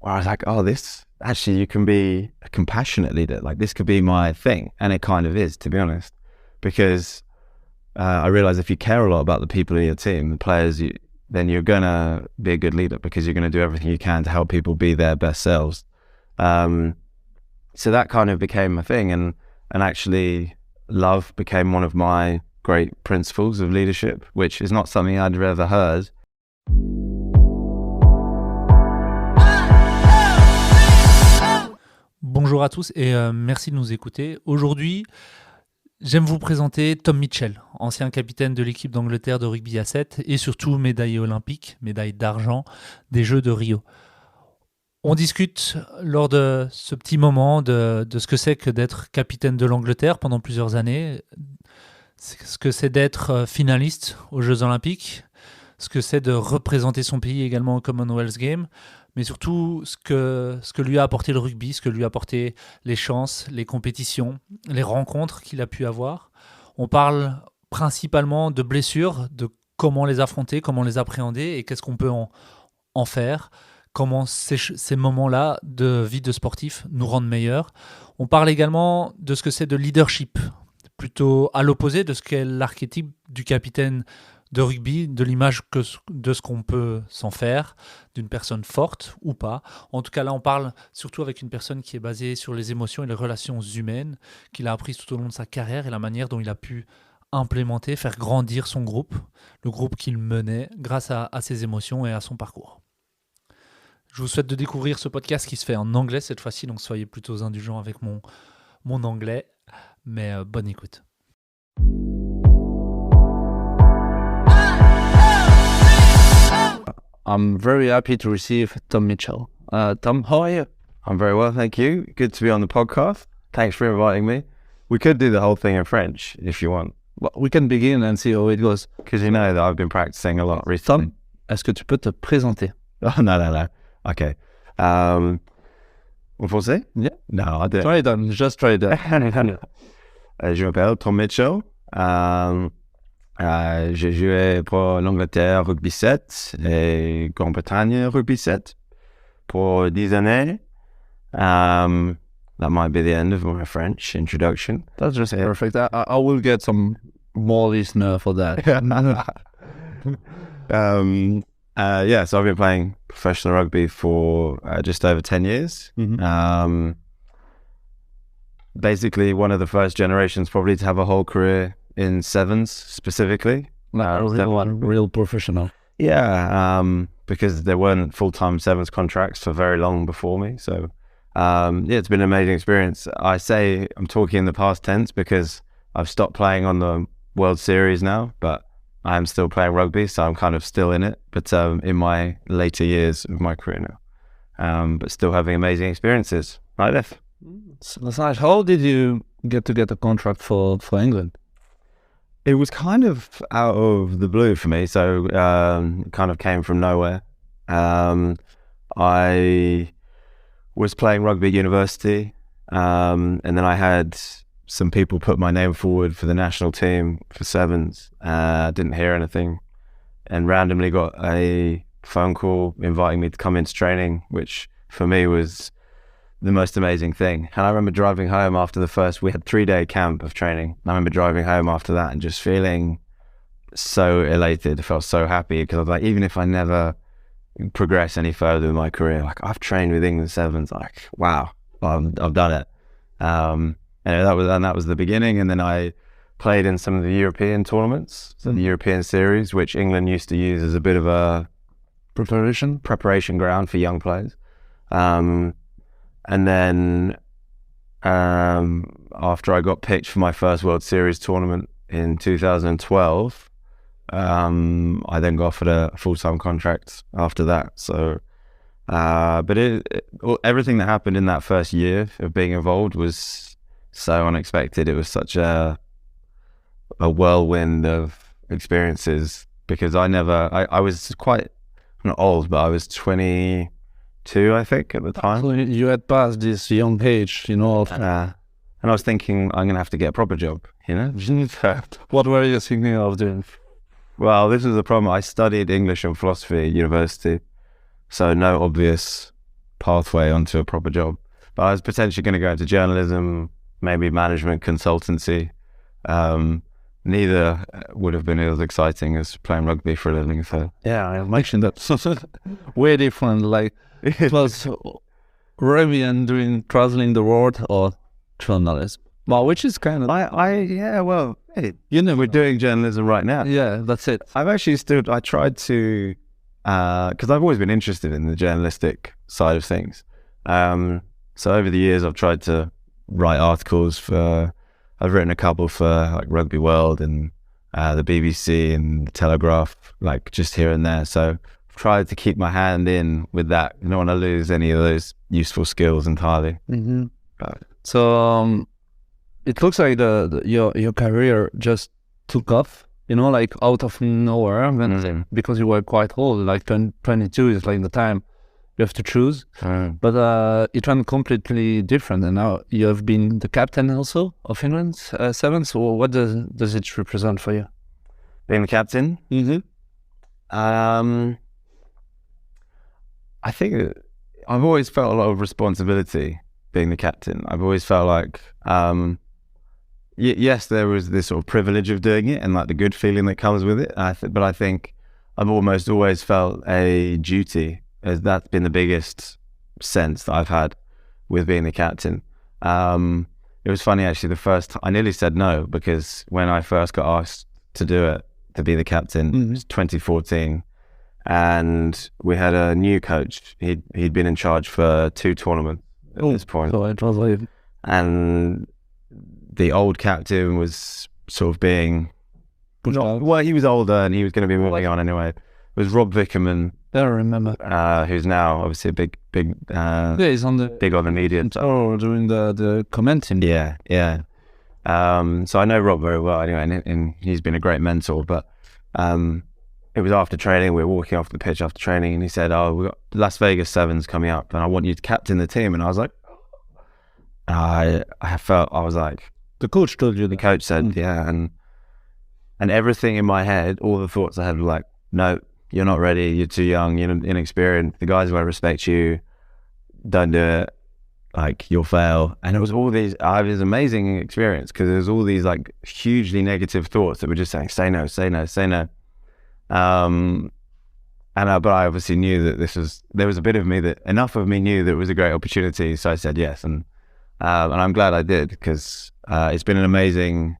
where I was like, oh, this actually, you can be a compassionate leader. Like this could be my thing. And it kind of is, to be honest, because I realized if you care a lot about the people in your team, the players, then you're going to be a good leader because you're going to do everything you can to help people be their best selves. So that kind of became a thing. And actually love became one of my great principles of leadership, which is not something I'd ever heard. Bonjour à tous et merci de nous écouter. Aujourd'hui, j'aime vous présenter Tom Mitchell, ancien capitaine de l'équipe d'Angleterre de rugby à 7 et surtout médaillé olympique, médaille d'argent des Jeux de Rio. On discute lors de ce petit moment de ce que c'est que d'être capitaine de l'Angleterre pendant plusieurs années, ce que c'est d'être finaliste aux Jeux Olympiques, ce que c'est de représenter son pays également au Commonwealth Games, mais surtout ce que lui a apporté le rugby, ce que lui a apporté les chances, les compétitions, les rencontres qu'il a pu avoir. On parle principalement de blessures, de comment les affronter, comment les appréhender et qu'est-ce qu'on peut en faire, comment ces moments-là de vie de sportif nous rendent meilleurs. On parle également de ce que c'est de leadership, plutôt à l'opposé de ce qu'est l'archétype du capitaine de rugby, de l'image de ce qu'on peut s'en faire, d'une personne forte ou pas. En tout cas, là, on parle surtout avec une personne qui est basée sur les émotions et les relations humaines, qu'il a appris tout au long de sa carrière et la manière dont il a pu implémenter, faire grandir son groupe, le groupe qu'il menait grâce à ses émotions et à son parcours. Je vous souhaite de découvrir ce podcast qui se fait en anglais cette fois-ci, donc soyez plutôt indulgents avec mon anglais, mais bonne écoute. I'm very happy to receive Tom Mitchell. Tom, how are you? I'm very well, thank you. Good to be on the podcast. Thanks for inviting me. We could do the whole thing in French if you want. Well, we can begin and see how it goes. Because you know that I've been practicing a lot recently. Tom, est-ce que tu peux te présenter? Oh, no. Okay. En français? Yeah. No, I don't. Try it on. Just try it on. Je m'appelle Tom Mitchell. J'ai joué pour l'Angleterre rugby 7 et Grande-Bretagne rugby 7 pour 10 années. That might be the end of my French introduction. That's just perfect. I will get some more listener for that. So I've been playing professional rugby for just over 10 years. Mm-hmm. Basically one of the first generations probably to have a whole career in sevens specifically. Real professional. Yeah, because there weren't full-time sevens contracts for very long before me. So it's been an amazing experience. I say I'm talking in the past tense because I've stopped playing on the World Series now, but I am still playing rugby, so I'm kind of still in it, but in my later years of my career now. But still having amazing experiences like this. So that's nice. How did you get a contract for England? It was kind of out of the blue for me, so it kind of came from nowhere. I was playing rugby at university, and then I had some people put my name forward for the national team for sevens. Didn't hear anything, and randomly got a phone call inviting me to come into training, which for me was the most amazing thing. And I remember driving home after we had 3-day camp of training. I remember driving home after that and just feeling so elated. I felt so happy because I was like, even if I never progress any further in my career, like I've trained with England sevens, like, wow, I've done it. And that was the beginning. And then I played in some of the European tournaments, so the European series, which England used to use as a bit of a preparation ground for young players. And then after I got picked for my first World Series tournament in 2012, I then got offered a full-time contract after that. So, but everything that happened in that first year of being involved was so unexpected. It was such a whirlwind of experiences because I was quite, I'm not old, but I was 22, I think, at the time. So you had passed this young age, and I was thinking, I'm going to have to get a proper job, What were you thinking of doing? Well, this was the problem. I studied English and philosophy at university, so no obvious pathway onto a proper job. But I was potentially going to go into journalism, maybe management consultancy. Neither would have been as exciting as playing rugby for a living. So Yeah, I mentioned that. Way different. Like it was rugby and doing traveling the world or journalism. Well, which is kind of hey, we're doing journalism right now. yeah, that's it. I've actually I tried to, because I've always been interested in the journalistic side of things. So over the years, I've tried to write articles I've written a couple for like Rugby World and the BBC and the Telegraph, like just here and there. So I've tried to keep my hand in with that. I don't want to lose any of those useful skills entirely. Mm-hmm. So it looks like your career just took off, like out of nowhere, because you were quite old, like 22 is like the time you have to choose. But it went completely different, and now you have been the captain also of England Seven. So what does it represent for you? Being the captain? Mm-hmm. I think I've always felt a lot of responsibility being the captain. I've always felt like, yes, there was this sort of privilege of doing it and like the good feeling that comes with it. But I think I've almost always felt a duty, as that's been the biggest sense that I've had with being the captain. It was funny actually, the first time I nearly said no, because when I first got asked to do it, to be the captain, it was 2014. And we had a new coach. He'd been in charge for 2 tournaments at this point. So it was like... And the old captain was sort of being... Well, he was older and he was going to be moving on anyway. It was Rob Vickerman. I remember. Who's now obviously a big... he's on the... Big on the media. Oh, doing the commenting. Yeah. So I know Rob very well anyway, and he's been a great mentor, but... it was after training, we were walking off the pitch after training, and he said, we've got Las Vegas Sevens coming up, and I want you to captain the team. And I was like, I was like... The coach told you? The coach said, yeah, and everything in my head, all the thoughts I had were like, no, you're not ready, you're too young, you're inexperienced, the guys won't respect you, don't do it, like, you'll fail. And it was all these, I had this amazing experience, because there was all these, like, hugely negative thoughts that were just saying, say no, say no, say no. But I obviously knew that there was a bit of me enough of me knew that it was a great opportunity, so I said yes, and I'm glad I did, because it's been an amazing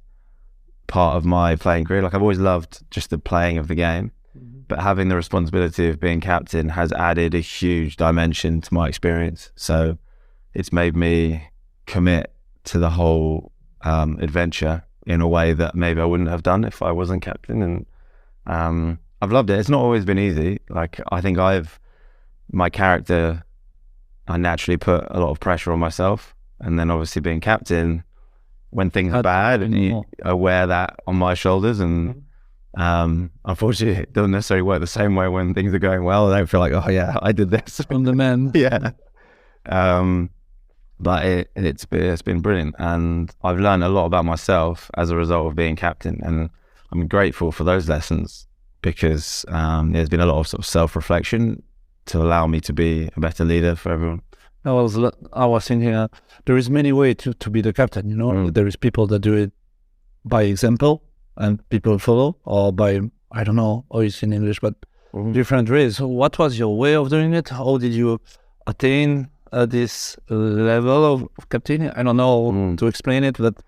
part of my playing career. Like, I've always loved just the playing of the game, but having the responsibility of being captain has added a huge dimension to my experience. So it's made me commit to the whole adventure in a way that maybe I wouldn't have done if I wasn't captain. And I've loved it. It's not always been easy. Like, I think my character, I naturally put a lot of pressure on myself. And then obviously being captain, when things are bad, and I wear that on my shoulders. And unfortunately, it doesn't necessarily work the same way when things are going well. I don't feel like, oh yeah, I did this. From the men. Yeah. But it's been brilliant. And I've learned a lot about myself as a result of being captain. And I'm grateful for those lessons, because there's been a lot of sort of self-reflection to allow me to be a better leader for everyone. I was thinking, there is many ways to be the captain, There is people that do it by example and people follow, or by, I don't know how it's in English, but different ways. So what was your way of doing it? How did you attain this level of captain? I don't know to explain it, but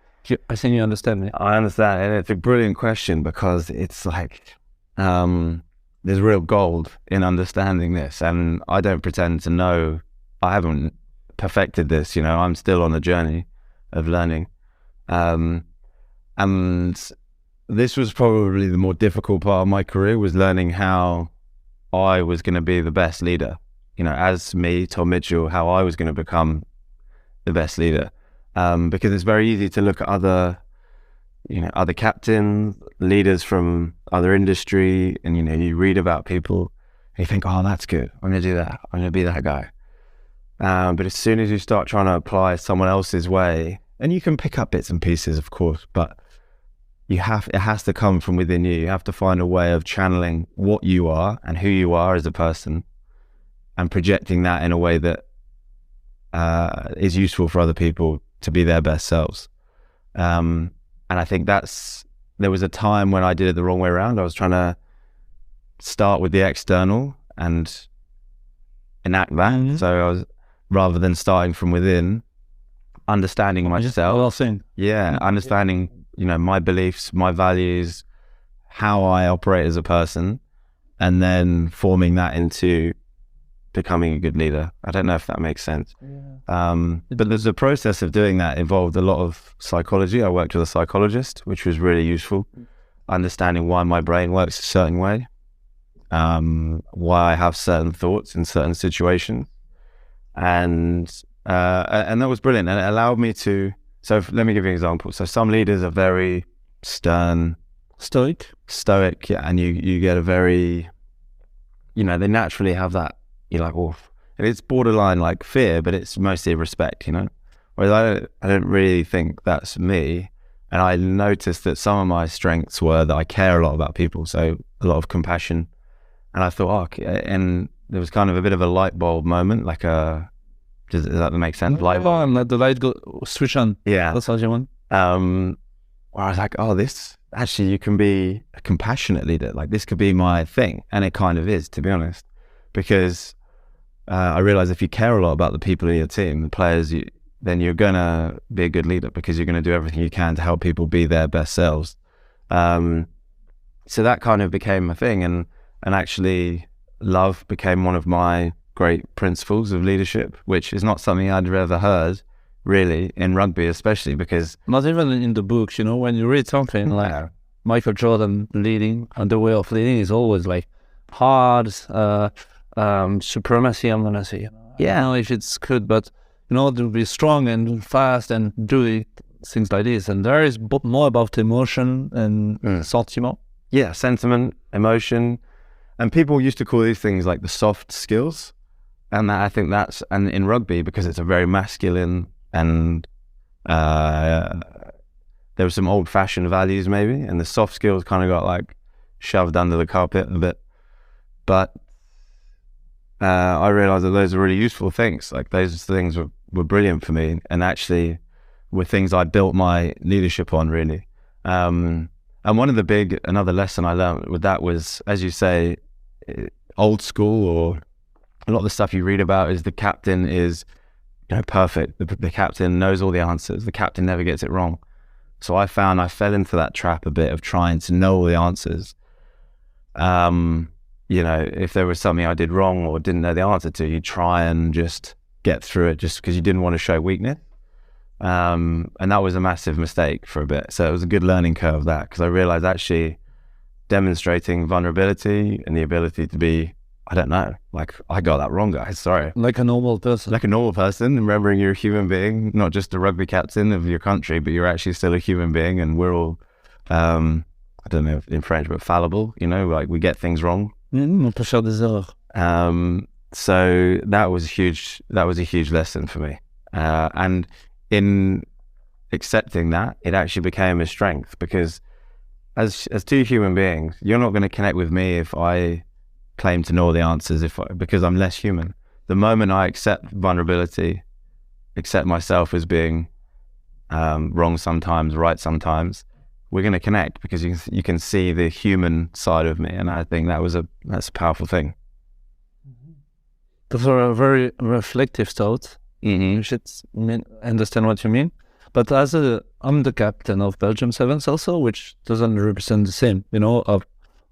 I think you understand me. I understand, and it's a brilliant question, because it's like there's real gold in understanding this, and I don't pretend to know. I haven't perfected this, I'm still on a journey of learning. And this was probably the more difficult part of my career, was learning how I was going to be the best leader. As me, Tom Mitchell, how I was going to become the best leader. Because it's very easy to look at other captains, leaders from other industry, and you read about people and you think, oh, that's good, I'm going to do that, I'm going to be that guy. But as soon as you start trying to apply someone else's way, and you can pick up bits and pieces, of course, but it has to come from within you. You have to find a way of channeling what you are and who you are as a person, and projecting that in a way that is useful for other people to be their best selves. And I think there was a time when I did it the wrong way around. I was trying to start with the external and enact that. So I was, rather than starting from within, understanding myself. Understanding, my beliefs, my values, how I operate as a person, and then forming that into becoming a good leader. I don't know if that makes sense. But there's a process of doing that involved a lot of psychology. I worked with a psychologist, which was really useful. Understanding why my brain works a certain way, why I have certain thoughts in certain situations. And that was brilliant. And it allowed me to, let me give you an example. So some leaders are very stern. Stoic, yeah. And you get a very, they naturally have that, you're like, oh, and it's borderline like fear, but it's mostly respect, Whereas I don't really think that's me. And I noticed that some of my strengths were that I care a lot about people, so a lot of compassion. And I thought, and there was kind of a bit of a light bulb moment, like does that make sense? Light bulb, let the light go switch on. Yeah, that's what you want. Where I was like, this actually, you can be a compassionate leader. Like, this could be my thing, and it kind of is, to be honest, because I realized if you care a lot about the people in your team, the players, then you're gonna be a good leader because you're gonna do everything you can to help people be their best selves. So that kind of became a thing, and actually, love became one of my great principles of leadership, which is not something I'd ever heard really in rugby, especially because not even in the books, when you read something like Michael Jordan leading, and the way of leading is always like hard, supremacy, I'm gonna say. I don't know if it's good, but to be strong and fast and do things like this. And there is more about emotion and sentiment. Yeah, sentiment, emotion, and people used to call these things like the soft skills. And I think and in rugby, because it's a very masculine, and there were some old-fashioned values maybe, and the soft skills kind of got like shoved under the carpet a bit. But I realized that those are really useful things. Like, those things were brilliant for me, and actually were things I built my leadership on, really. And another lesson I learned with that was, as you say, old school, or a lot of the stuff you read about is the captain is perfect. The captain knows all the answers. The captain never gets it wrong. So I found I fell into that trap a bit of trying to know all the answers. If there was something I did wrong or didn't know the answer to, you try and just get through it just because you didn't want to show weakness. And that was a massive mistake for a bit. So it was a good learning curve, that, because I realized actually demonstrating vulnerability and the ability to be, I don't know, like, I got that wrong, guys, sorry. Like a normal person, remembering you're a human being, not just a rugby captain of your country, but you're actually still a human being, and we're all, I don't know in French, but fallible, like, we get things wrong. On peut faire des erreurs. So that was a huge lesson for me. And in accepting that, it actually became a strength, because as two human beings, you're not going to connect with me if I claim to know all the answers, because I'm less human. The moment I accept vulnerability, accept myself as being wrong sometimes, right sometimes, we're going to connect, because you can see the human side of me, and I think that's a powerful thing. Those are a very reflective thoughts. You should understand what you mean. But I'm the captain of Belgium Sevens also, which doesn't represent the same,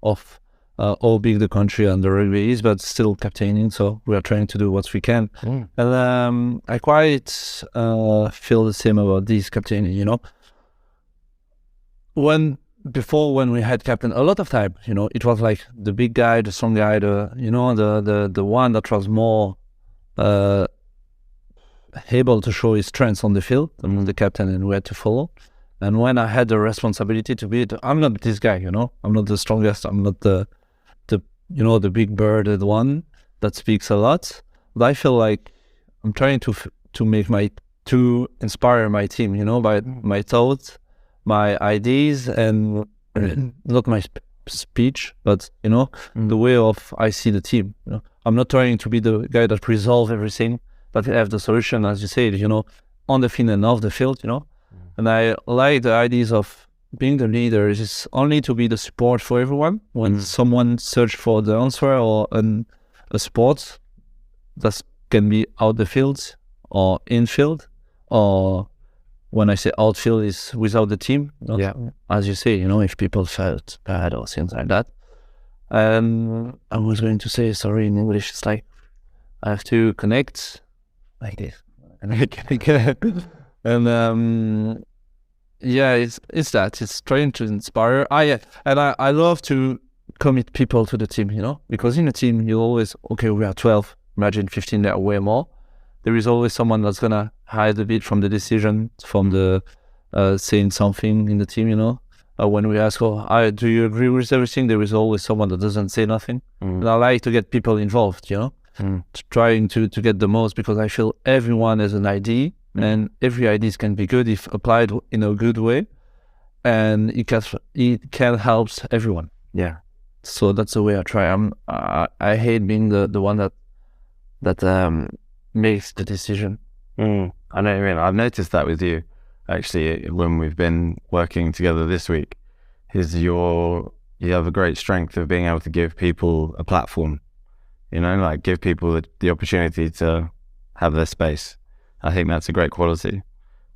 of how big the country and the rugby is, but still captaining. So we are trying to do what we can. And I quite feel the same about this captaining, When we had captain, a lot of time, it was like the big guy, the strong guy, the one that was more able to show his strengths on the field, the captain, and where to follow. And when I had the responsibility to be I'm not this guy, I'm not the strongest, I'm not the the big birded one that speaks a lot. But I feel like I'm trying to inspire my team, by my thoughts, my ideas, and not my speech, but the way of I see the team. I'm not trying to be the guy that resolves everything that have the solution, as you said, on the field and off the field, And I like the ideas of being the leader is only to be the support for everyone. When someone search for the answer or a sport that can be out the field or infield, or when I say outfield is without the team. As you say, if people felt bad or things like that. I was going to say, sorry, in English, it's like I have to connect like this. And it's that. It's trying to inspire. I love to commit people to the team, because in a team, you always, okay, we are 12, imagine 15, there are way more. There is always someone that's going to hide a bit from the decision, from the saying something in the team, when we ask, do you agree with everything? There is always someone that doesn't say nothing. And I like to get people involved, trying to get the most, because I feel everyone has an idea, and every idea can be good if applied in a good way, and it can help everyone. Yeah. So that's the way I try. I hate being the one that makes the decision. I know what you mean. I've noticed that with you, actually, when we've been working together this week, you have a great strength of being able to give people a platform, like give people the opportunity to have their space. I think that's a great quality.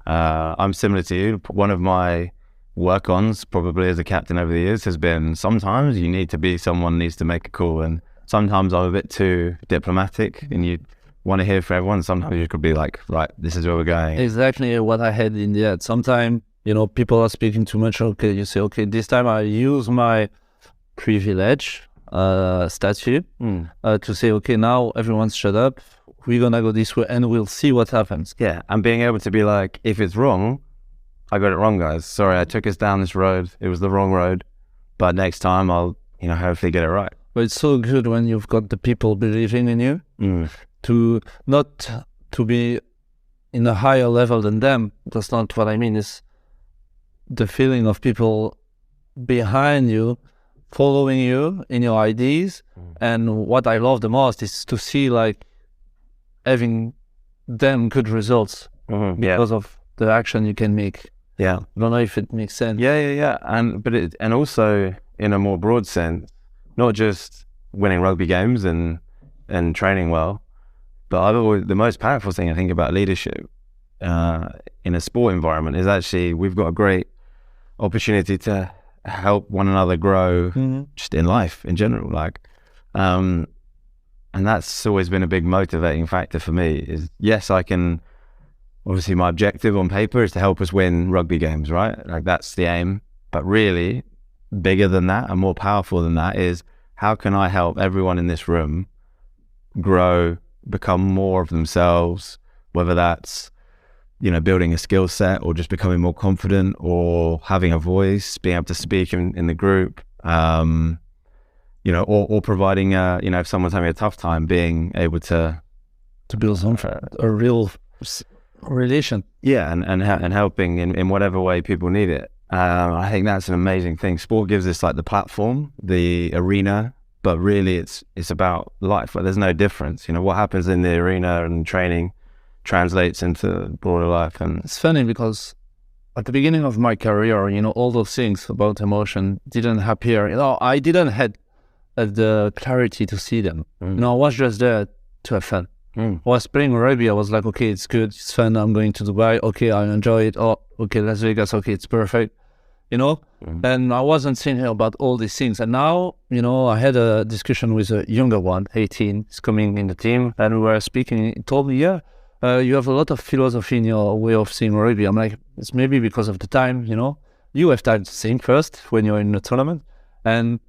I'm similar to you. One of my work-ons, probably as a captain over the years, has been sometimes you need to be someone needs to make a call, and sometimes I'm a bit too diplomatic and you want to hear from everyone. Sometimes you could be like, right, this is where we're going. Exactly what I had in the head. Sometimes, people are speaking too much. Okay, you say, okay, this time I use my privilege statue to say, okay, now everyone's shut up. We're going to go this way and we'll see what happens. Yeah, and being able to be like, if it's wrong, I got it wrong, guys. Sorry, I took us down this road. It was the wrong road. But next time I'll, hopefully get it right. But it's so good when you've got the people believing in you. To not to be in a higher level than them. That's not what I mean. It's the feeling of people behind you, following you in your ideas. And what I love the most is to see like having them good results because of the action you can make. Yeah, I don't know if it makes sense. Yeah. And also in a more broad sense, not just winning rugby games and training well. But the most powerful thing I think about leadership in a sport environment is actually we've got a great opportunity to help one another grow just in life in general. And that's always been a big motivating factor for me is, yes, I can, obviously my objective on paper is to help us win rugby games, right? Like that's the aim. But really bigger than that and more powerful than that is how can I help everyone in this room grow, become more of themselves, whether that's building a skill set or just becoming more confident or having a voice, being able to speak in the group, or providing if someone's having a tough time, being able to build something, a real relation, and helping in whatever way people need it. I think that's an amazing thing. Sport gives us like the platform, the arena, but really it's about life. Like, there's no difference. What happens in the arena and training translates into broader life. And it's funny because at the beginning of my career, all those things about emotion didn't appear. I didn't have the clarity to see them. I was just there to have fun. I was playing rugby. I was like, okay, it's good, it's fun. I'm going to Dubai. Okay, I enjoy it. Oh, okay, Las Vegas. Okay, it's perfect. And I wasn't thinking about all these things. And now, I had a discussion with a younger one, 18, he's coming in the team, and we were speaking. He told me, you have a lot of philosophy in your way of seeing rugby. I'm like, it's maybe because of the time, you have time to think first when you're in a tournament, and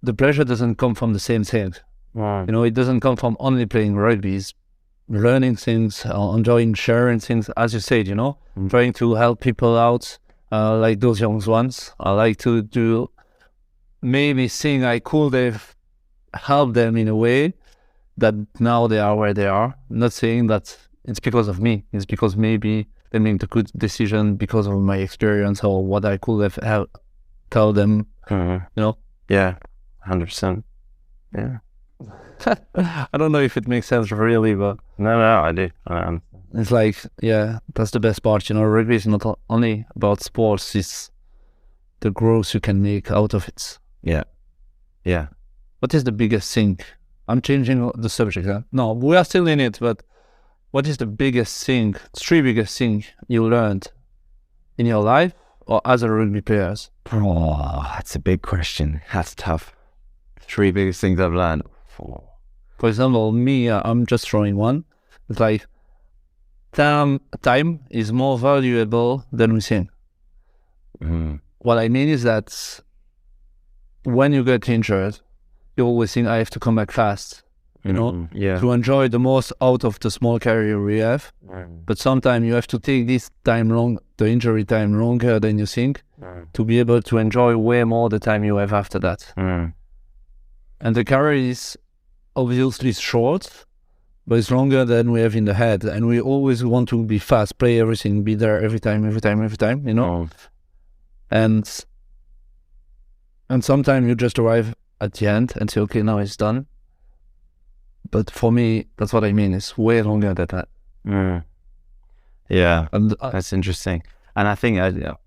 the pleasure doesn't come from the same things. It doesn't come from only playing rugby. It's learning things, enjoying sharing things, as you said, trying to help people out. Like those young ones, I like to do maybe think I could have helped them in a way that now they are where they are. Not saying that it's because of me, it's because maybe they made a good decision because of my experience or what I could have tell them, Yeah, 100%. Yeah. I don't know if it makes sense really, but No, I do. it's like, yeah, that's the best part. Rugby is not only about sports; it's the growth you can make out of it. Yeah. What is the biggest thing? I'm changing the subject. Huh? No, we are still in it, but what is the biggest thing, 3 biggest things you learned in your life or as a rugby players? Oh, that's a big question. That's tough. 3 biggest things I've learned. For example, me, I'm just throwing one. It's like, time is more valuable than we think. What I mean is that when you get injured, you always think, I have to come back fast, Yeah. to enjoy the most out of the small career we have. But sometimes you have to take this the injury time longer than you think, to be able to enjoy way more the time you have after that. And the career is obviously short, but it's longer than we have in the head. And we always want to be fast, play everything, be there every time, And sometimes you just arrive at the end and say, okay, now it's done. But for me, that's what I mean. It's way longer than that. Yeah, And that's interesting. And I think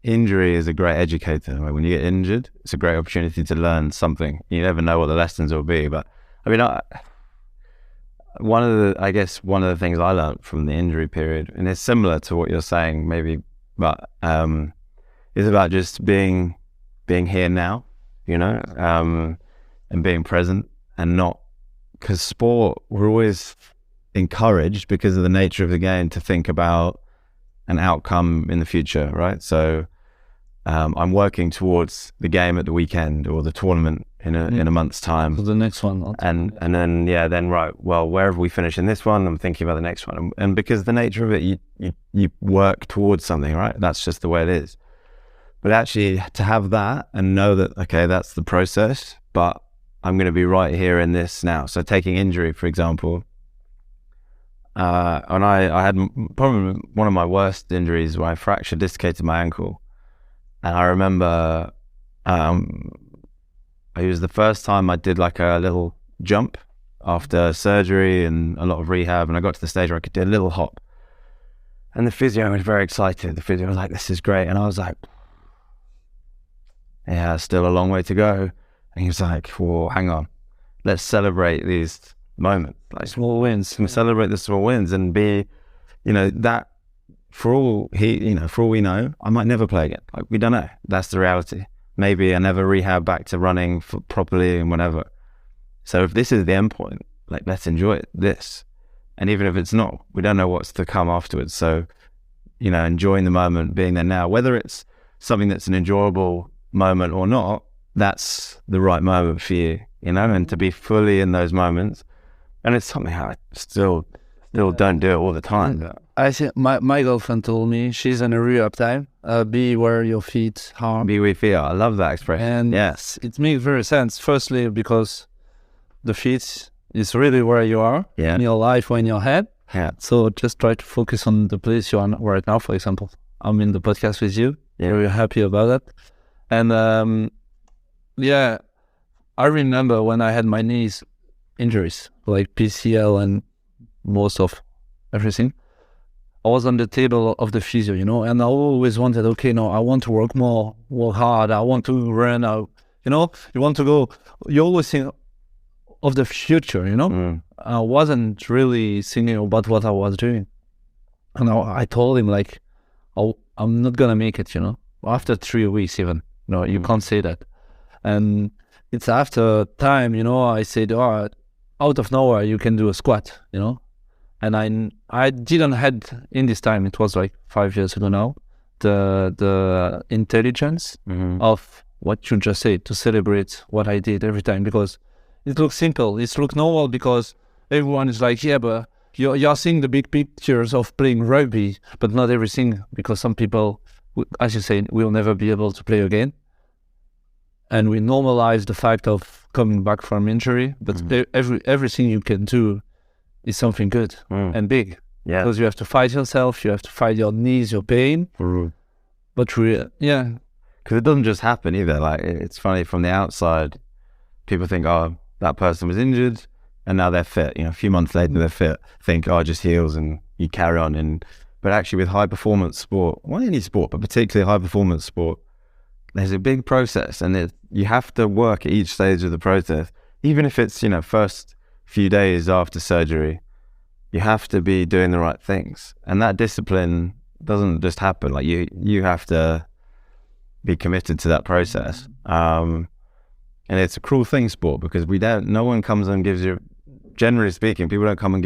injury is a great educator. Like when you get injured, it's a great opportunity to learn something. You never know what the lessons will be. But I mean, one of the things I learned from the injury period, and it's similar to what you're saying, maybe, but is about just being here now, and being present, and not, because sport, we're always encouraged because of the nature of the game to think about an outcome in the future, right? So I'm working towards the game at the weekend or the tournament in a month's time. So the next one. And then right, well, wherever we finish in this one, I'm thinking about the next one. And because the nature of it, you work towards something, right? That's just the way it is. But actually to have that and know that, okay, that's the process, but I'm going to be right here in this now. So taking injury, for example, and I had probably one of my worst injuries where I dislocated my ankle. And I remember it was the first time I did like a little jump after surgery and a lot of rehab, and I got to the stage where I could do a little hop. And the physio was very excited. The physio was like, this is great. And I was like, yeah, still a long way to go. And he was like, well, hang on, let's celebrate these moments, like Small wins. celebrate the small wins, and be, that for all we know, I might never play again. Like, we don't know. That's the reality. Maybe I never rehab back to running properly and whatever. So if this is the end point, like, let's enjoy this. And even if it's not, we don't know what's to come afterwards. So, enjoying the moment, being there now, whether it's something that's an enjoyable moment or not, that's the right moment for you, and to be fully in those moments. And it's something I still don't do it all the time. But I think my girlfriend told me, she's in a rehab time, be where your feet are. be with fear. I love that expression. And yes, it makes very sense. Firstly, because the feet is really where you are in your life or in your head. Yeah. So just try to focus on the place you are right now. For example, I'm in the podcast with you. Yeah. Very happy about that. And I remember when I had my knees injuries, like PCL and most of everything. I was on the table of the physio, and I always wanted, okay, no, I want to work more, work hard. I want to run out, you want to go, you always think of the future, I wasn't really thinking about what I was doing. And I told him, like, I'm not going to make it, after 3 weeks even, you can't say that. And it's after time, I said, out of nowhere, you can do a squat, And I didn't had in this time, it was like 5 years ago now, the intelligence of what you just said, to celebrate what I did every time, because it looks simple, it looks normal, because everyone is like, yeah, but you're seeing the big pictures of playing rugby, but not everything, because some people, as you say, will never be able to play again. And we normalize the fact of coming back from injury, but everything you can do is something good and big. Yeah. Because you have to fight yourself, you have to fight your knees, your pain. But because it doesn't just happen either. Like, it's funny, from the outside, people think, oh, that person was injured, and now they're fit. A few months later they're fit. Think, oh, it just heals and you carry on. But actually, with high performance sport, well, any sport, but particularly high performance sport, there's a big process, and you have to work at each stage of the process. Even if it's first few days after surgery, you have to be doing the right things, and that discipline doesn't just happen. Like you have to be committed to that process. And it's a cruel thing, sport, because no one comes and gives you, generally speaking, people don't come and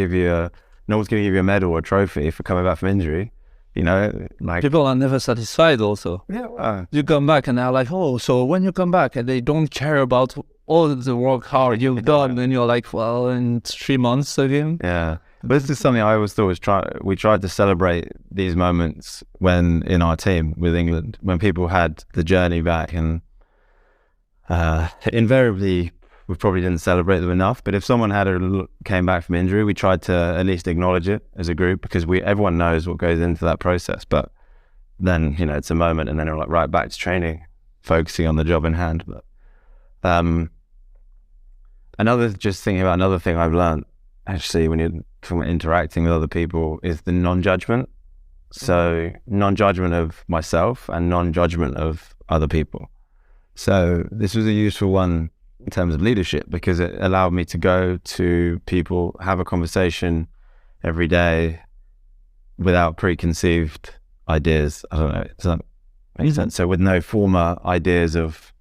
no one's going to give you a medal or a trophy for coming back from injury. Like people are never satisfied also. Yeah. You come back and they're like, oh, so when you come back, and they don't care about all the work hard you've done, and you're like, well, in 3 months again. Yeah. But this is something I always thought we tried to celebrate these moments when in our team with England, when people had the journey back, and invariably we probably didn't celebrate them enough. But if someone came back from injury, we tried to at least acknowledge it as a group, because everyone knows what goes into that process. But then, it's a moment, and then we're like right back to training, focusing on the job in hand. But just thinking about another thing I've learned, actually, when you're talking about interacting with other people, is the non-judgment. So non-judgment of myself and non-judgment of other people. So this was a useful one in terms of leadership, because it allowed me to go to people, have a conversation every day without preconceived ideas. I don't know, does that make sense? So with no former ideas of,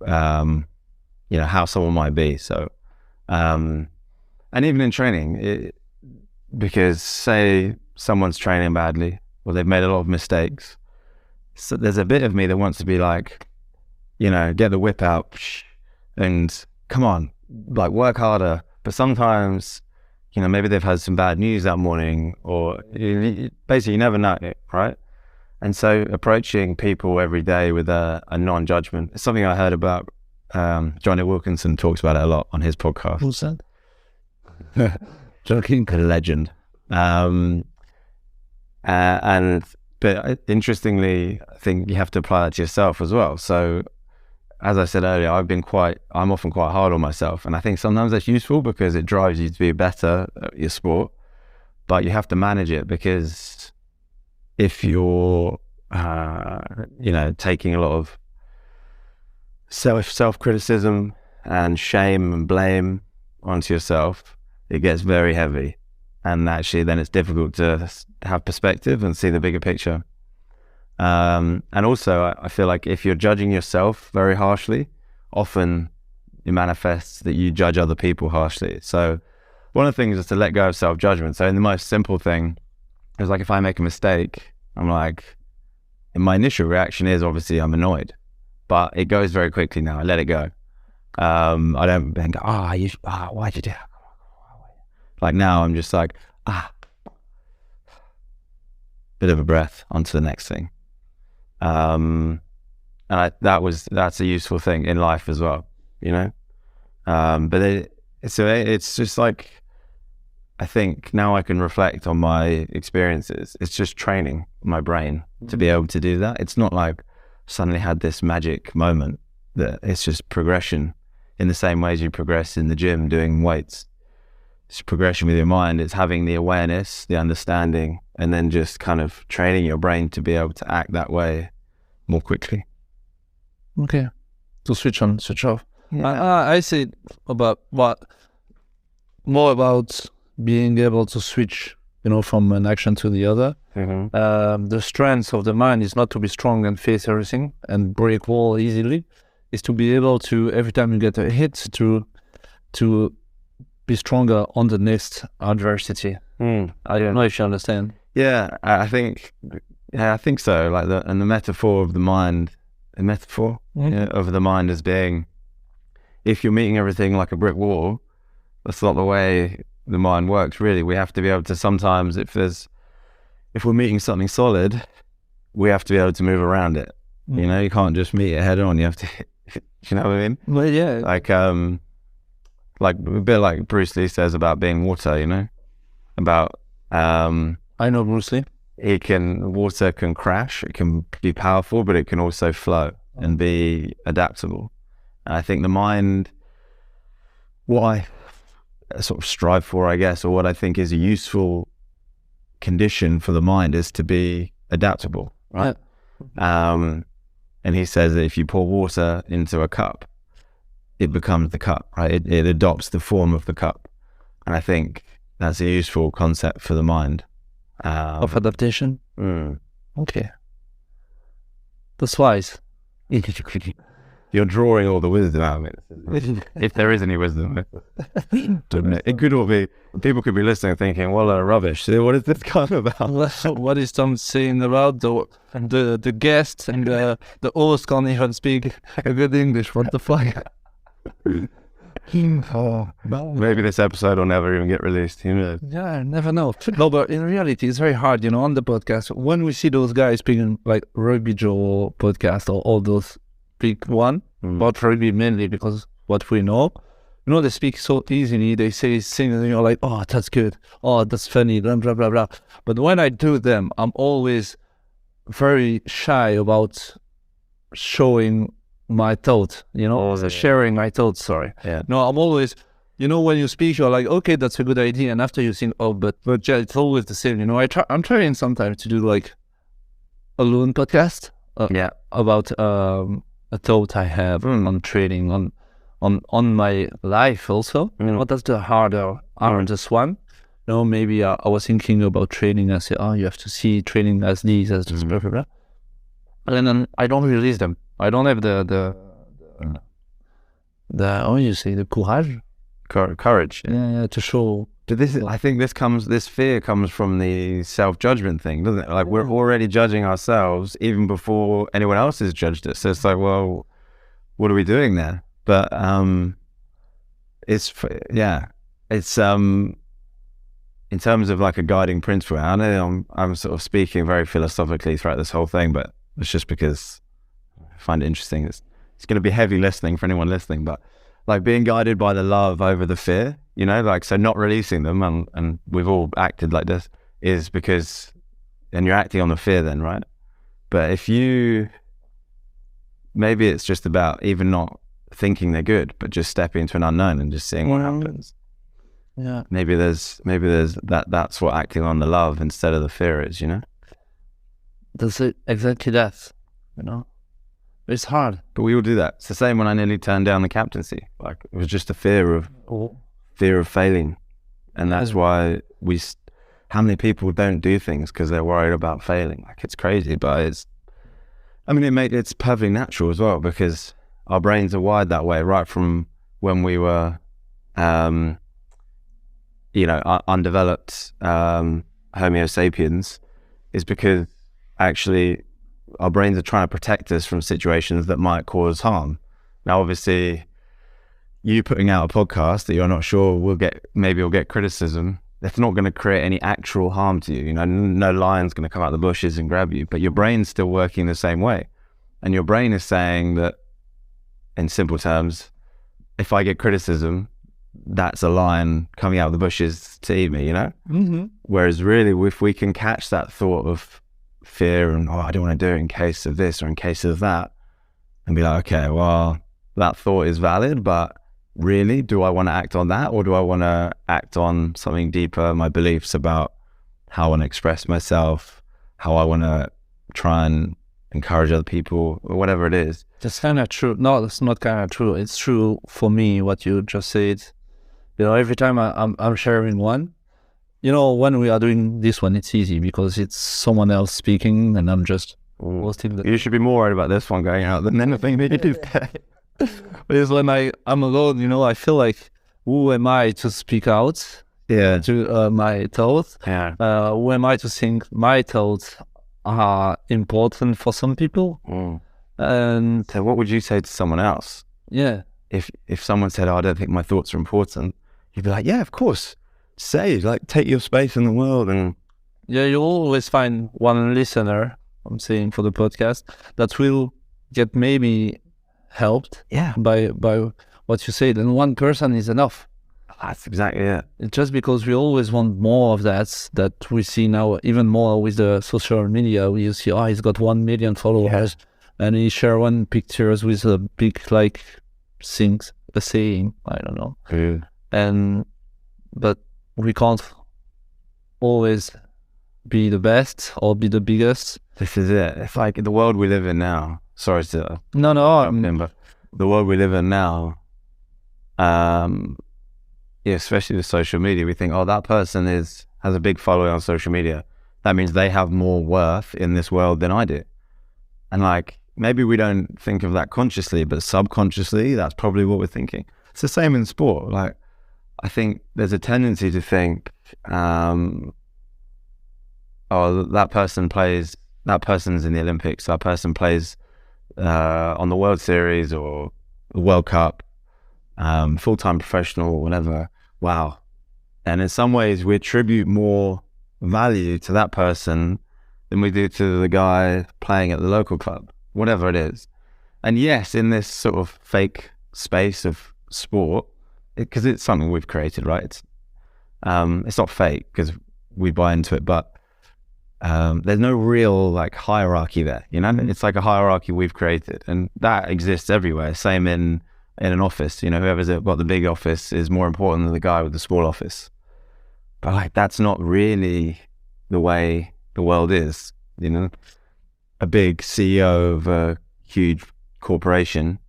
how someone might be. So, and even in training, because say someone's training badly, or they've made a lot of mistakes, so there's a bit of me that wants to be like, get the whip out and come on, like work harder. But sometimes, maybe they've had some bad news that morning, or basically you never know, right? And so approaching people every day with a non-judgment is something I heard about. Johnny Wilkinson talks about it a lot on his podcast. Who's that? Joking, a legend. But interestingly, I think you have to apply that to yourself as well. So as I said earlier, I'm often quite hard on myself, and I think sometimes that's useful because it drives you to be better at your sport. But you have to manage it, because if you're, taking a lot of self-criticism and shame and blame onto yourself, it gets very heavy, and actually then it's difficult to have perspective and see the bigger picture. And also I feel like if you're judging yourself very harshly, often it manifests that you judge other people harshly. So one of the things is to let go of self-judgment. So in the most simple thing is, like, if I make a mistake, I'm like, my initial reaction is obviously I'm annoyed, but it goes very quickly now. I let it go. I don't then go, why'd you do that? Like now I'm just like, bit of a breath, onto the next thing. And that's a useful thing in life as well, but it's just like, I think now I can reflect on my experiences. It's just training my brain to be able to do that. It's not like suddenly had this magic moment. That it's just progression in the same way as you progress in the gym doing weights. It's progression with your mind. It's having the awareness, the understanding, and then just kind of training your brain to be able to act that way more quickly. Okay. To switch on, switch off. Yeah. I say more about being able to switch, from an action to the other. Mm-hmm. The strength of the mind is not to be strong and face everything and break wall easily. Is to be able to, every time you get a hit, to be stronger on the next adversity. I don't know if you understand. Yeah, I think so. Like the metaphor of the mind, of the mind as being, if you're meeting everything like a brick wall, that's not the way the mind works. Really, we have to be able to sometimes, if we're meeting something solid, we have to be able to move around it. You can't just meet it head on. You have to. You know what I mean? Well, yeah. Like a bit like Bruce Lee says about being water. About I know Bruce Lee. Water can crash. It can be powerful, but it can also flow and be adaptable. And I think the mind, what sort of strive for, I guess, or what I think is a useful condition for the mind is to be adaptable, right? And he says that if you pour water into a cup, it becomes the cup, right? It adopts the form of the cup. And I think that's a useful concept for the mind. Of adaptation? Mm. Okay. That's wise. You're drawing all the wisdom out of it. If there is any wisdom. It could all be, people could be listening thinking, well, rubbish. What is this kind about? What is Tom saying about the guests and the host can't even speak a good English? What the fuck? Maybe this episode will never even get released. Who knows? Yeah, I never know. No, but in reality, it's very hard, on the podcast. When we see those guys speaking like Rugby Joe podcast or all those big one, but rugby mainly because what we know, they speak so easily. They say things and you're like, oh, that's good. Oh, that's funny, blah, blah, blah, blah. But when I do them, I'm always very shy about showing my thoughts, sharing my thoughts, sorry. Yeah. No, I'm always, when you speak, you're like, okay, that's a good idea. And after you think, oh, but yeah, it's always the same, I'm trying sometimes to do like a lone podcast about a thought I have on trading, on my life also. That's the hardest one. Maybe I was thinking about trading. I say, oh, you have to see trading as this, as this, blah, blah, blah. And then I don't release them. I don't have the how you say, the Courage. Yeah, to show. But I think this fear comes from the self-judgment thing, doesn't it? Like we're already judging ourselves even before anyone else has judged us. So it's like, well, what are we doing there? But it's in terms of like a guiding principle. I know I'm sort of speaking very philosophically throughout this whole thing, but it's just because I find it interesting. It's going to be heavy listening for anyone listening, but like being guided by the love over the fear, so not releasing them, and we've all acted like this, is because, and you're acting on the fear then, right? But maybe it's just about even not thinking they're good, but just stepping into an unknown and just seeing what happens. Yeah. Maybe there's that's what acting on the love instead of the fear is, That's it, exactly that, It's hard. But we all do that. It's the same when I nearly turned down the captaincy. Like it was just a fear of failing, and that's why how many people don't do things because they're worried about failing. Like it's crazy, but it's perfectly natural as well because our brains are wired that way right from when we were, undeveloped Homo sapiens, is because actually our brains are trying to protect us from situations that might cause harm. Now, obviously, you putting out a podcast that you're not sure will get criticism. That's not going to create any actual harm to you. No lion's going to come out of the bushes and grab you, but your brain's still working the same way. And your brain is saying that, in simple terms, if I get criticism, that's a lion coming out of the bushes to eat me, Mm-hmm. Whereas really, if we can catch that thought of fear and, I don't want to do it in case of this or in case of that, and be like, okay, well, that thought is valid, but really, do I want to act on that, or do I want to act on something deeper, my beliefs about how I want to express myself, how I want to try and encourage other people, or whatever it is? That's kind of true. No, that's not kind of true. It's true for me, what you just said. Every time I'm sharing one, when we are doing this one, it's easy because it's someone else speaking and I'm just hosting. You should be more worried about this one going out than anything that you do. Because when I'm alone, I feel like, who am I to speak out to my thoughts? Yeah. Who am I to think my thoughts are important for some people? And so what would you say to someone else? Yeah. If someone said, I don't think my thoughts are important, you'd be like, yeah, of course. Take your space in the world. And yeah, you always find one listener, I'm saying, for the podcast that will get maybe helped by what you said, and one person is enough. That's exactly it. It's just because we always want more of that we see now, even more with the social media. You see, he's got 1 million followers, and he share one pictures with a big saying, I don't know. Yeah. And but we can't always be the best or be the biggest. This is it. It's like the world we live in now. Sorry to No, jump in, but the world we live in now, especially with social media, we think, oh, that person has a big following on social media. That means they have more worth in this world than I do. And like, maybe we don't think of that consciously, but subconsciously, that's probably what we're thinking. It's the same in sport. Like, I think there's a tendency to think, oh, that person's in the Olympics, that person plays on the World Series or the World Cup, full-time professional or whatever. Wow. And in some ways, we attribute more value to that person than we do to the guy playing at the local club, whatever it is. And yes, in this sort of fake space of sport, because it's something we've created, right? It's not fake because we buy into it, but there's no real like hierarchy there, you know? It's like a hierarchy we've created, and that exists everywhere. Same in an office, you know, whoever's got the big office is more important than the guy with the small office. But like, that's not really the way the world is, you know? A big CEO of a huge corporation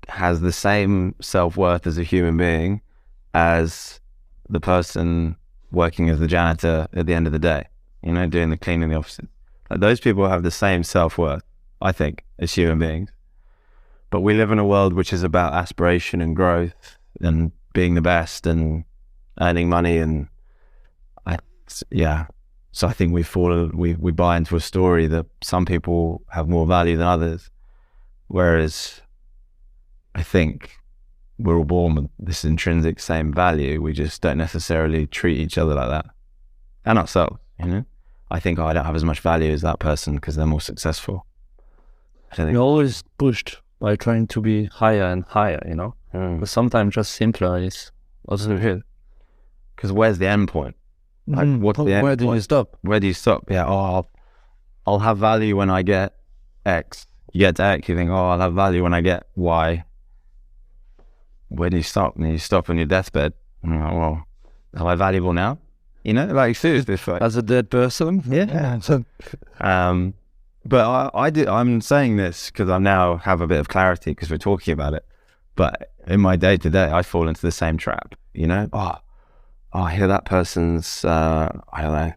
has the same self-worth as a human being as the person working as the janitor at the end of the day, you know, doing the cleaning in the offices. Like, those people have the same self-worth, I think, as human beings. But we live in a world which is about aspiration and growth and being the best and earning money, and so I think we buy into a story that some people have more value than others, whereas I think we're all born with this intrinsic same value. We just don't necessarily treat each other like that, and ourselves, you know. I think I don't have as much value as that person because they're more successful. You're always pushed by trying to be higher and higher, you know. But sometimes just simpler is also good. Because where's the end point? Like, what's the end Where do you stop? Where do you stop? Yeah, I'll have value when I get X. You get to X, you think, I'll have value when I get Y. Where do you stop? And you stop on your deathbed. And you're like, well, am I valuable now? You know, like, seriously. Like, as a dead person? Yeah. But I'm saying this because I now have a bit of clarity because we're talking about it. But in my day-to-day, I fall into the same trap, you know? I hear that person's, I don't know,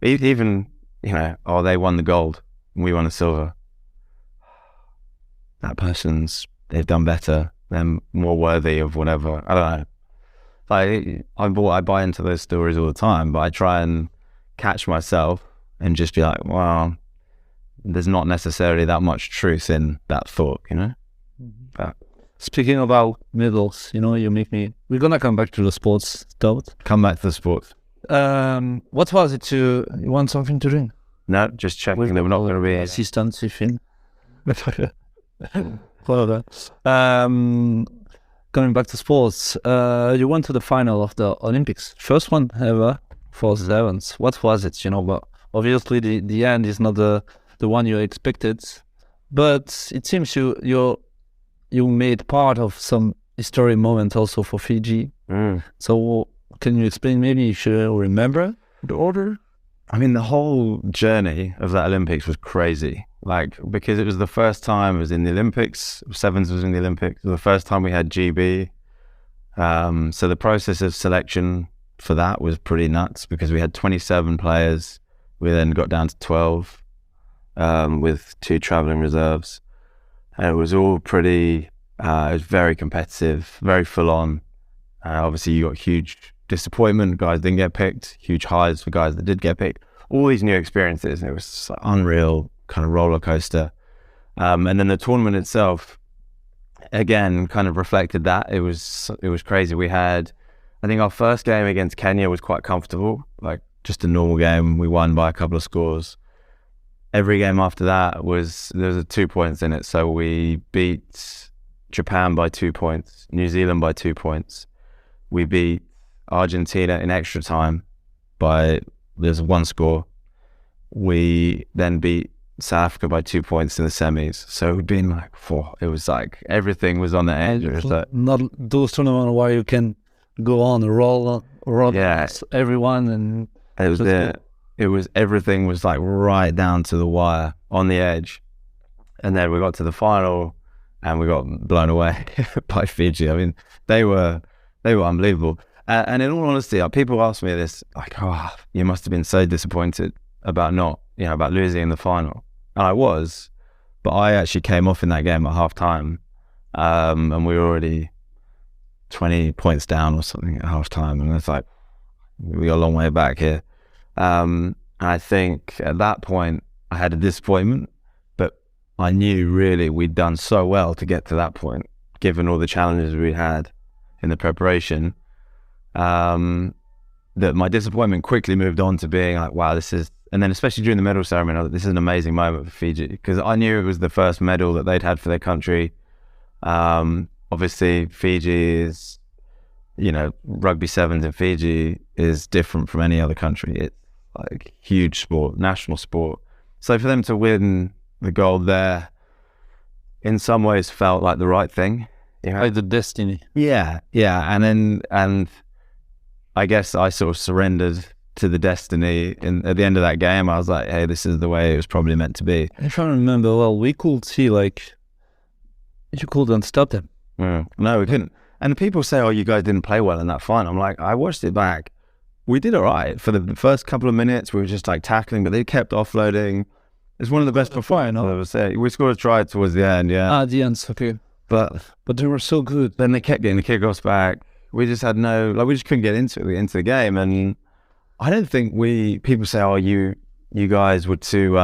even, you know, they won the gold and we won the silver. That they've done better. They're more worthy of whatever. I don't know. Like, I buy into those stories all the time, but I try and catch myself and just be like, well, there's not necessarily that much truth in that thought, you know? But speaking about medals, you know, we're gonna come back to the sports stuff. Come back to the sports. What was it you want something to drink? No, just checking that we're not going to be assistant Sifin. Coming back to sports, you went to the final of the Olympics, first one ever for sevens. What was it? You know, but obviously the end is not the one you expected, but it seems you made part of some historic moment also for Fiji. So can you explain maybe if you remember the order? I mean, the whole journey of that Olympics was crazy. Like, because it was the first time it was in the Olympics, sevens was in the Olympics, it was the first time we had GB. So the process of selection for that was pretty nuts because we had 27 players. We then got down to 12 with 2 traveling reserves. And it was all pretty, it was very competitive, very full on. Obviously you got huge disappointment, guys didn't get picked, huge highs for guys that did get picked. All these new experiences, and it was just like unreal kind of roller coaster. And then the tournament itself, again, kind of reflected that. It was crazy. We had, I think our first game against Kenya was quite comfortable, like just a normal game. We won by a couple of scores. Every game after that there was 2 points in it. So we beat Japan by 2 points, New Zealand by 2 points. We beat Argentina in extra time there's 1 score. We then beat South Africa by 2 points in the semis. So we'd been like, it was like everything was on the edge. It was like, not those tournaments where you can go on a roll Yeah. everyone, and It was That's everything was like right down to the wire on the edge. And then we got to the final and we got blown away by Fiji. I mean, they were unbelievable. And in all honesty, people ask me this, like, oh, you must have been so disappointed about about losing in the final. And I was, but I actually came off in that game at half time. And we were already 20 points down or something at half time. And it's like, we got a long way back here. I think at that point I had a disappointment, but I knew really we'd done so well to get to that point, given all the challenges we had in the preparation, that my disappointment quickly moved on to being like, wow, and then especially during the medal ceremony, I was like, this is an amazing moment for Fiji, because I knew it was the first medal that they'd had for their country. Obviously Fiji is, rugby sevens in Fiji is different from any other country. It's like huge sport, national sport. So for them to win the gold there, in some ways felt like the right thing. like the destiny. Yeah. And I guess I sort of surrendered to the destiny. And at the end of that game, I was like, hey, this is the way it was probably meant to be. If I remember well, we could see like you couldn't stop them. No, we couldn't. And people say, oh, you guys didn't play well in that final. I'm like, I watched it back. We did all right. For the first couple of minutes, we were just like tackling, but they kept offloading. It's one of the best performances I've ever seen. We scored a try towards the end, yeah. The end, okay. But they were so good. Then they kept getting the kickoffs back. We just had we just couldn't get into the game. And I don't think people say, oh, you guys were too,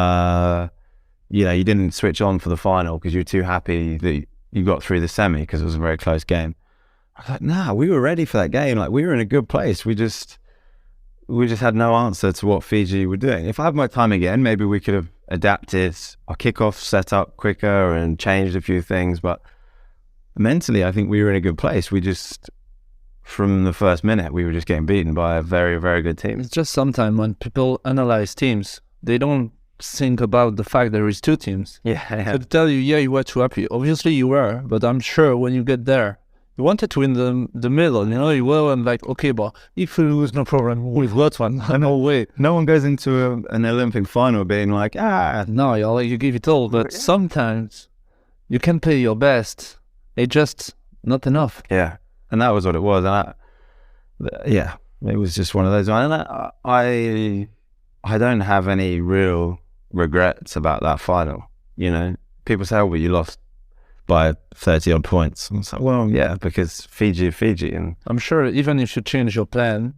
you didn't switch on for the final because you were too happy that you got through the semi because it was a very close game. I was like, nah, we were ready for that game. Like, we were in a good place. We just had no answer to what Fiji were doing. If I had my time again, maybe we could have adapted our kickoff set up quicker and changed a few things. But mentally, I think we were in a good place. We just, from the first minute, we were just getting beaten by a very, very good team. It's just sometimes when people analyze teams, they don't think about the fact there is two teams. Yeah. So to tell you, yeah, you were too happy. Obviously you were, but I'm sure when you get there, you wanted to win the middle, you were like, okay, but if we lose, no problem, we've got one. No way. No one goes into an Olympic final being like, no, you give it all, but sometimes you can play your best. It's just not enough. Yeah, and that was what it was. And it was just one of those. And I don't have any real regrets about that final. People say, oh, but you lost by 30 odd points. And it's like, well, yeah, because Fiji, and I'm sure even if you change your plan,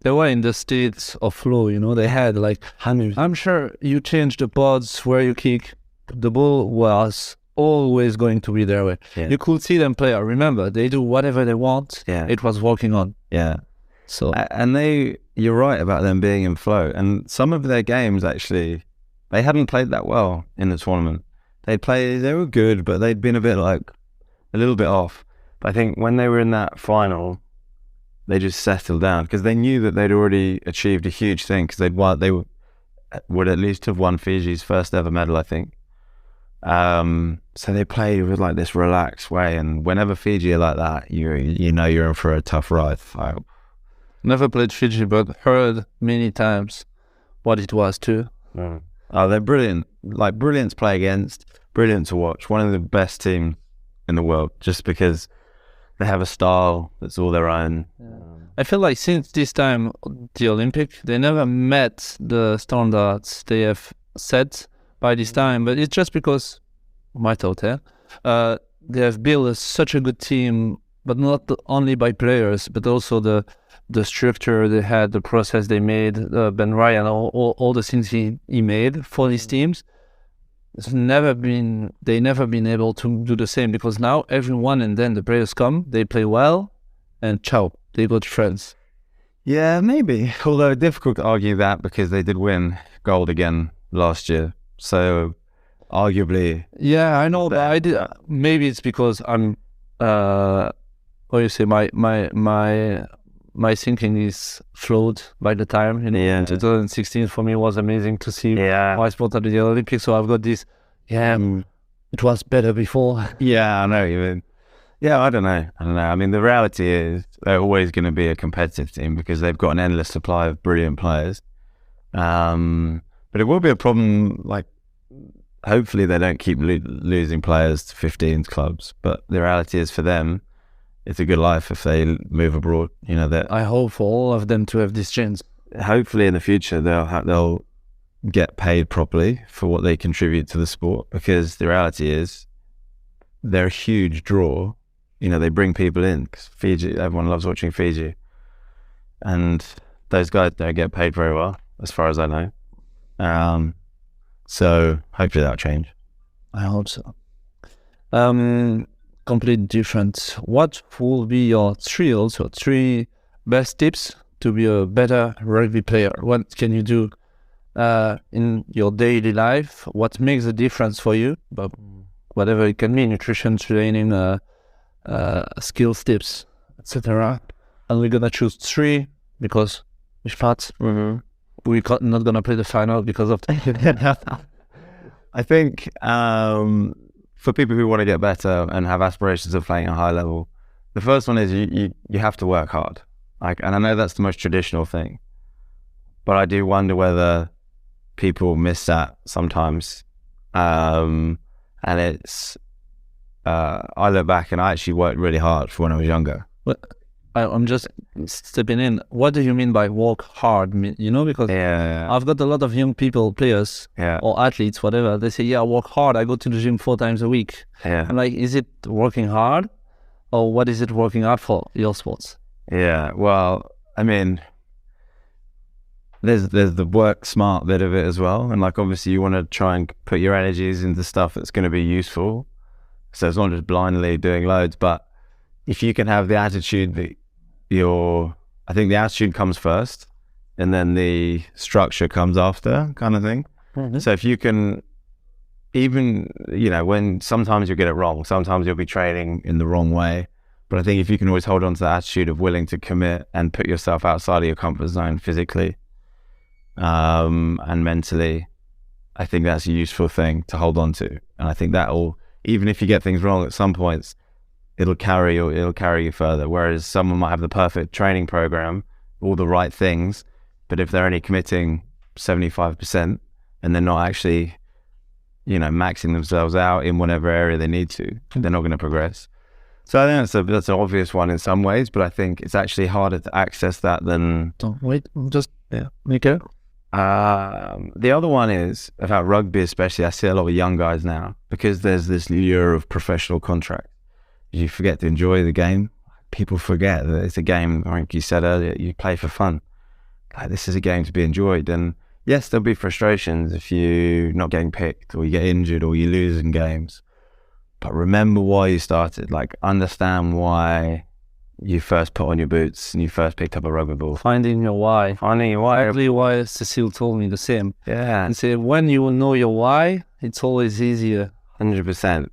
they were in the state of flow, they had like, I'm sure you changed the pods where you kick, the ball was always going to be their way. Yeah. You could see them play. I remember they do whatever they want. Yeah. It was working on. Yeah. So and you're right about them being in flow. And some of their games actually, they hadn't played that well in the tournament. They were good, but they'd been a little bit off. But I think when they were in that final, they just settled down because they knew that they'd already achieved a huge thing because they would at least have won Fiji's first ever medal, I think. So they played with like this relaxed way, and whenever Fiji are like that, you're in for a tough ride. Never played Fiji, but heard many times what it was too. Oh, they're brilliant. Like, brilliant to play against, brilliant to watch. One of the best teams in the world, just because they have a style that's all their own. Yeah. I feel like since this time, the Olympic, they never met the standards they have set by this time. But it's just because, my thought, they have built such a good team, but not only by players, but also the structure they had, the process they made, Ben Ryan, all the things he made for these teams. They never been able to do the same, because now everyone and then the players come, they play well, and ciao, they go to France. Yeah, maybe. Although difficult to argue that because they did win gold again last year. So arguably. Yeah, I know, but I did. Maybe it's because I'm. What you say? My thinking is flowed by the time. 2016 for me was amazing to see my sport at the Olympics. So I've got this. Yeah, it was better before. Yeah, I know what you mean. Yeah, I don't know. I mean, the reality is they're always going to be a competitive team because they've got an endless supply of brilliant players. But it will be a problem. Like, hopefully, they don't keep losing players to 15s clubs. But the reality is, for them, it's a good life if they move abroad. You know that. I hope for all of them to have this chance. Hopefully, in the future, they'll get paid properly for what they contribute to the sport. Because the reality is, they're a huge draw. You know, they bring people in. 'Cause Fiji, everyone loves watching Fiji, and those guys don't get paid very well, as far as I know. So hopefully that'll change. I hope so. Completely different. What will be your three best tips to be a better rugby player? What can you do in your daily life? What makes a difference for you? But whatever it can be, nutrition, training, skills, tips, etc. And we're gonna choose 3 because we're not gonna play the final because of I think for people who want to get better and have aspirations of playing at a high level, the first one is you have to work hard. And I know that's the most traditional thing, but I do wonder whether people miss that sometimes. And it's I look back and I actually worked really hard for when I was younger. I'm just stepping in. What do you mean by work hard? You know, because I've got a lot of young people, players or athletes, whatever. They say, yeah, I work hard. I go to the gym 4 times a week. I'm like, is it working hard? Or what is it working hard for, your sports? Yeah, well, I mean, there's the work smart bit of it as well. And like, obviously you want to try and put your energies into stuff that's going to be useful. So it's not just blindly doing loads, but if you can have the attitude that I think the attitude comes first and then the structure comes after, kind of thing. Mm-hmm. So if you can, even, you know, when sometimes you'll get it wrong, sometimes you'll be training in the wrong way. But I think if you can always hold on to the attitude of willing to commit and put yourself outside of your comfort zone physically and mentally, I think that's a useful thing to hold on to. And I think that'll, even if you get things wrong at some points, it'll carry you further. Whereas someone might have the perfect training program, all the right things, but if they're only committing 75% and they're not actually, you know, maxing themselves out in whatever area they need to, they're not going to progress. So I think that's an obvious one in some ways, but I think it's actually harder to access that than... Nico? The other one is about rugby, especially. I see a lot of young guys now because there's this lure of professional contract. You forget to enjoy the game. People forget that it's a game, like you said earlier, you play for fun. Like, this is a game to be enjoyed. And yes, there'll be frustrations if you're not getting picked or you get injured or you lose in games. But remember why you started. Like, understand why you first put on your boots and you first picked up a rugby ball. Finding your why. Exactly why Cecile told me the same. Yeah. And say, when you know your why, it's always easier. 100%.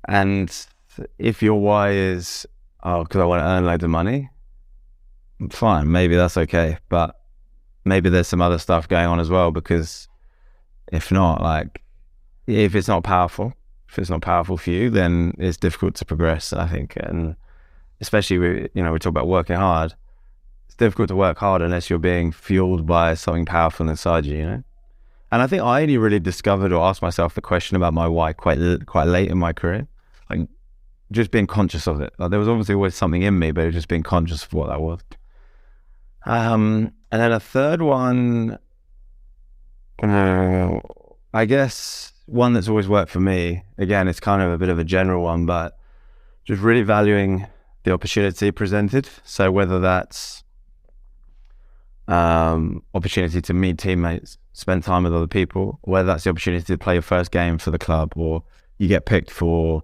And if your why is, because I want to earn loads of money, fine, maybe that's okay. But maybe there's some other stuff going on as well, because if not, like, if it's not powerful for you, then it's difficult to progress, I think. And especially, we talk about working hard. It's difficult to work hard unless you're being fueled by something powerful inside you, you know? And I think I only really discovered or asked myself the question about my why quite late in my career. Like, just being conscious of it. Like, there was obviously always something in me, but it was just being conscious of what that was. And then a third one, I guess one that's always worked for me, again, it's kind of a bit of a general one, but just really valuing the opportunity presented. So whether that's opportunity to meet teammates, spend time with other people, whether that's the opportunity to play your first game for the club, or you get picked for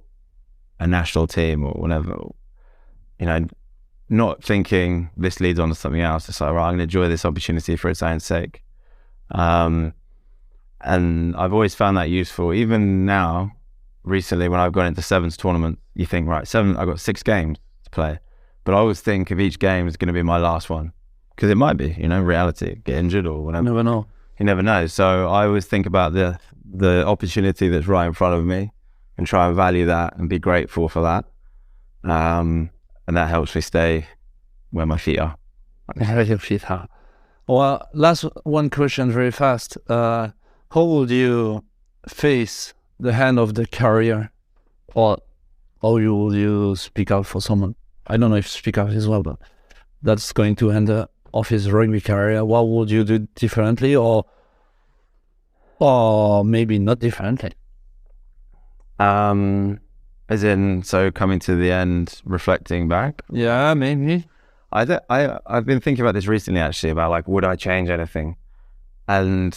a national team or whatever, you know, not thinking this leads on to something else. It's like, right, I'm going to enjoy this opportunity for its own sake. And I've always found that useful. Even now, recently, when I've gone into sevens tournament, you think, right, I've got 6 games to play, but I always think of each game as going to be my last one, because it might be, reality, get injured or whatever. Never know. You never know. So I always think about the opportunity that's right in front of me and try and value that and be grateful for that. And that helps me stay where my feet are. Well, last one question very fast. How would you face the end of the career? Or how will you speak out for someone? I don't know if speak out as well, but that's going to end of his rugby career. What would you do differently, or maybe not differently? As in, so coming to the end, reflecting back. Yeah, maybe. I've been thinking about this recently, actually, about like, would I change anything? And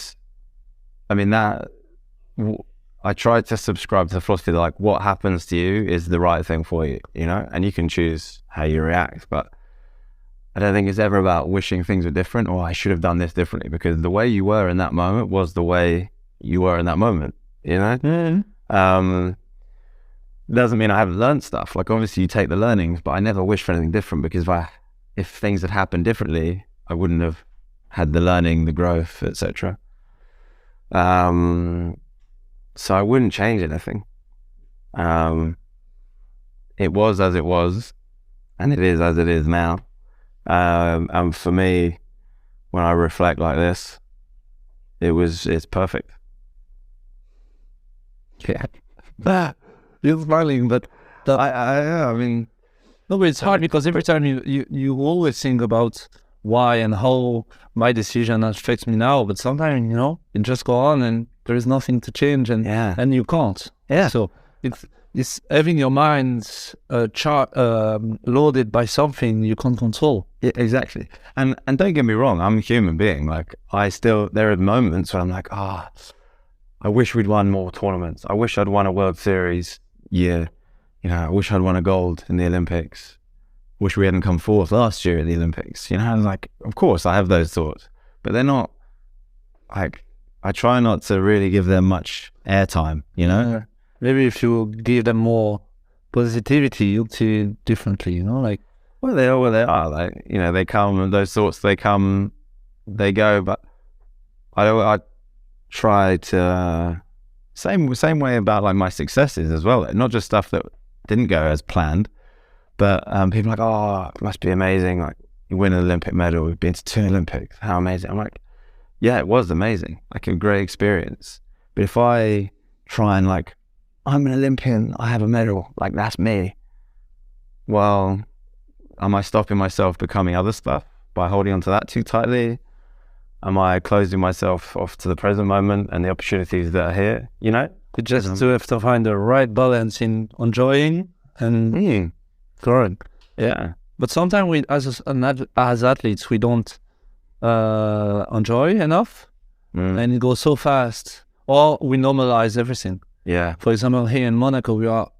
I mean, I tried to subscribe to the philosophy that like, what happens to you is the right thing for you, you know, and you can choose how you react. But I don't think it's ever about wishing things were different or I should have done this differently, because the way you were in that moment was the way you were in that moment, you know? Mm. Doesn't mean I haven't learned stuff. Like, obviously you take the learnings, but I never wish for anything different, because if things had happened differently, I wouldn't have had the learning, the growth, etc. So I wouldn't change anything. It was as it was, and it is as it is now. And for me, when I reflect like this, it's perfect. Yeah. You're smiling, but I mean, no, but it's hard because every time you always think about why and how my decision affects me now, but sometimes, you know, it just go on and there is nothing to change, and and you can't. Yeah. So it's having your mind loaded by something you can't control. Yeah, exactly. And don't get me wrong, I'm a human being. Like, there are moments where I'm like, I wish we'd won more tournaments. I wish I'd won a World Series year. You know, I wish I'd won a gold in the Olympics. Wish we hadn't come fourth last year at the Olympics. You know, and like, of course I have those thoughts, but they're not like, I try not to really give them much airtime, you know? Maybe if you give them more positivity, you'll see it differently, you know, like. Well, they are. Like, you know, they come, and those thoughts, they come, they go, but I try to, same way about like my successes as well. Not just stuff that didn't go as planned, but people are like, oh, it must be amazing. Like, you win an Olympic medal, we've been to 2 Olympics, how amazing. I'm like, yeah, it was amazing, like a great experience. But if I try and like, I'm an Olympian, I have a medal, like that's me. Well, am I stopping myself becoming other stuff by holding on to that too tightly? Am I closing myself off to the present moment and the opportunities that are here, you know? You just have to find the right balance in enjoying and growing. Yeah. But sometimes we, as athletes, we don't enjoy enough, and it goes so fast, or we normalize everything. Yeah. For example, here in Monaco, we are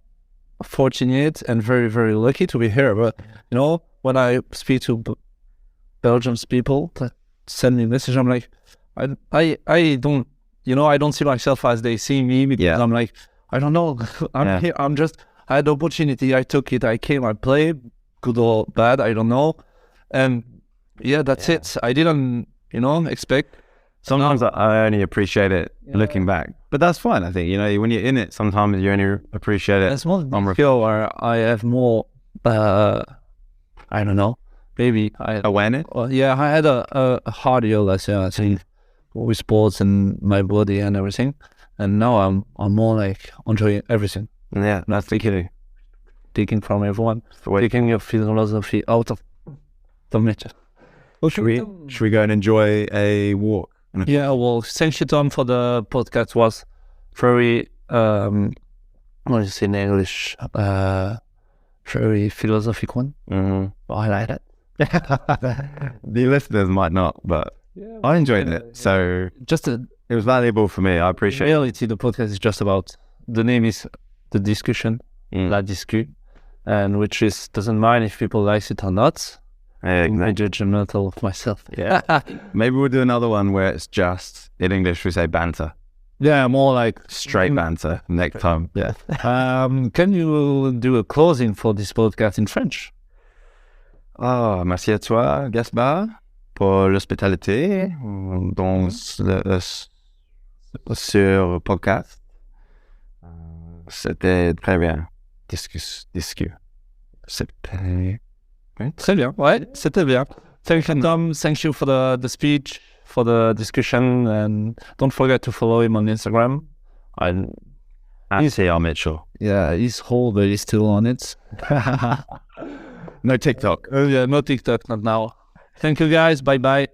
fortunate and very, very lucky to be here. But, you know, when I speak to Belgium's people that send me a message, I'm like, I don't, you know, I don't see myself as they see me, because I'm like, I don't know. I'm here. I had the opportunity. I took it. I came, I played, good or bad, I don't know. And yeah, that's it. I didn't, you know, expect. Sometimes I only appreciate it looking back, but that's fine. I think, you know, when you're in it, sometimes you only appreciate it. It's more skill where I have more, I don't know, maybe awareness. Yeah, I had a hard year last year, I think, with sports and my body and everything. And now I'm more like enjoying everything. Yeah, that's the key. Taking from everyone, taking your philosophy out of the matter. Well, should we go and enjoy a walk? Yeah, well, thank you, Tom, for the podcast. Was very, what is it in English? Very philosophic one. I like it. The listeners might not, but I enjoyed it. So it was valuable for me. I appreciate it. In reality, the podcast is just about, the name is The Discussion, La Discu, and which is, doesn't mind if people like it or not. I'm judgmental of myself. Yeah. Maybe we'll do another one where it's just, in English we say banter. Yeah, more like straight banter next time. Yeah. Can you do a closing for this podcast in French? Merci à toi, Gaspard, pour l'hospitalité dans sur podcast. C'était très bien. Discu. C'était... Très bien. Ouais, c'était bien. Thank you, Tom. Thank you for the speech, for the discussion, and don't forget to follow him on Instagram. C'est Mitchell. Yeah, he's whole, but he's still on it. No TikTok. Yeah, no TikTok, not now. Thank you, guys. Bye-bye.